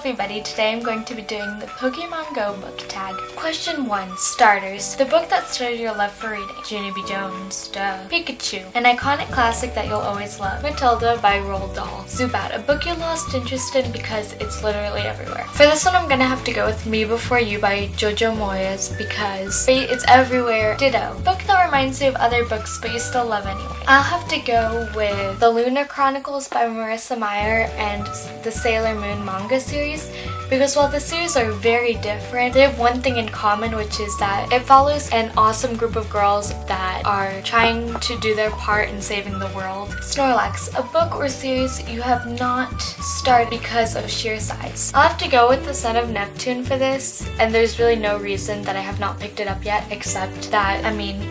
everybody, today I'm going to be doing the Pokemon GO book tag. Question 1. Starters. The book that started your love for reading. Junie B. Jones. Duh. Pikachu. An iconic classic that you'll always love. Matilda by Roald Dahl. Zubat. A book you lost interest in because it's literally everywhere. For this one I'm gonna have to go with Me Before You by Jojo Moyes because it's everywhere. Ditto. Book that reminds you of other books but you still love anyway. I'll have to go with The Lunar Chronicles by Marissa Meyer and the Sailor Moon manga series, because while the series are very different, they have one thing in common, which is that it follows an awesome group of girls that are trying to do their part in saving the world. Snorlax, a book or series you have not started because of sheer size. I'll have to go with The Son of Neptune for this, and there's really no reason that I have not picked it up yet, except that,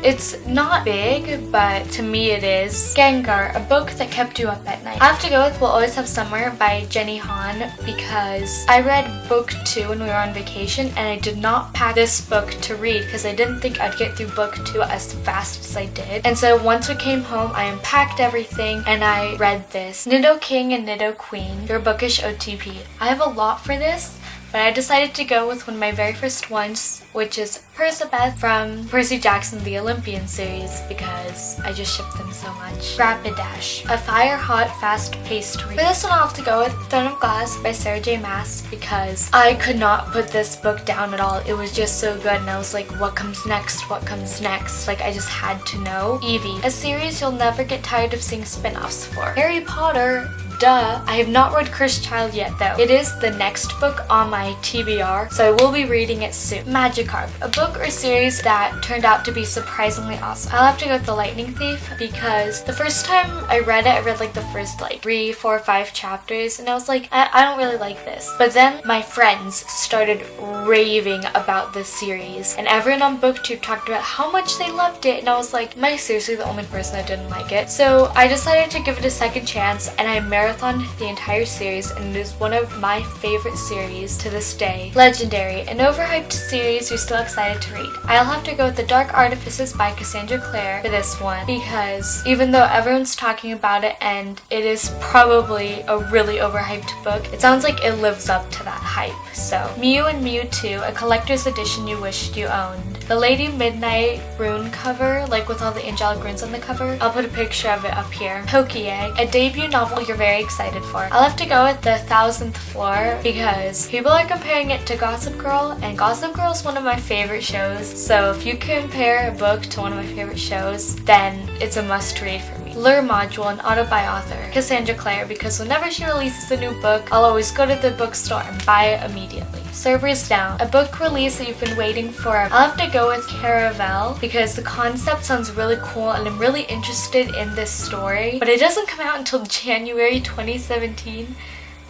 it's not big, but to me it is. Gengar, a book that kept you up at night. I have to go with We'll Always Have Summer by Jenny Han because I read book 2 when we were on vacation and I did not pack this book to read because I didn't think I'd get through book 2 as fast as I did. And so once we came home, I unpacked everything and I read this. Nido King and Nido Queen, Your Bookish OTP. I have a lot for this, but I decided to go with one of my very first ones, which is Persebeth from Percy Jackson The Olympian series because I just ship them so much. Rapidash, a fire-hot, fast-paced read. For this one I'll have to go with Throne of Glass by Sarah J Maas because I could not put this book down at all. It was just so good and I was like, what comes next? What comes next? Like I just had to know. Eevee, a series you'll never get tired of seeing spin-offs for. Harry Potter. Duh. I have not read Cursed Child yet though. It is the next book on my TBR, so I will be reading it soon. Magikarp, a book or series that turned out to be surprisingly awesome. I'll have to go with The Lightning Thief because the first time I read it, I read like the first 3, 4, 5 chapters and I was like, I don't really like this. But then my friends started raving about this series and everyone on BookTube talked about how much they loved it and I was like, am I seriously the only person that didn't like it? So I decided to give it a second chance and I marathoned the entire series and it is one of my favorite series to this day. Legendary, an overhyped series you're still excited to read. I'll have to go with The Dark Artifices by Cassandra Clare for this one because even though everyone's talking about it and it is probably a really overhyped book, it sounds like it lives up to that hype. So, Mew and Mew 2, a collector's edition you wished you owned. The Lady Midnight rune cover, like with all the angelic runes on the cover. I'll put a picture of it up here. Pokémon, a debut novel you're very excited for. I'll have to go with The 1000th Floor because people are comparing it to Gossip Girl and Gossip Girl is one of my favorite shows. So if you compare a book to one of my favorite shows, then it's a must read for me. Lure Module, an auto by author. Cassandra Clare because whenever she releases a new book, I'll always go to the bookstore and buy it immediately. Servers Down, a book release that you've been waiting for. I'll have to go with Caravel because the concept sounds really cool and I'm really interested in this story, but it doesn't come out until January 2017.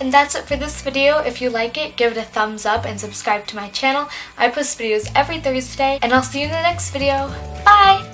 And that's it for this video. If you like it, give it a thumbs up and subscribe to my channel. I post videos every Thursday and I'll see you in the next video. Bye!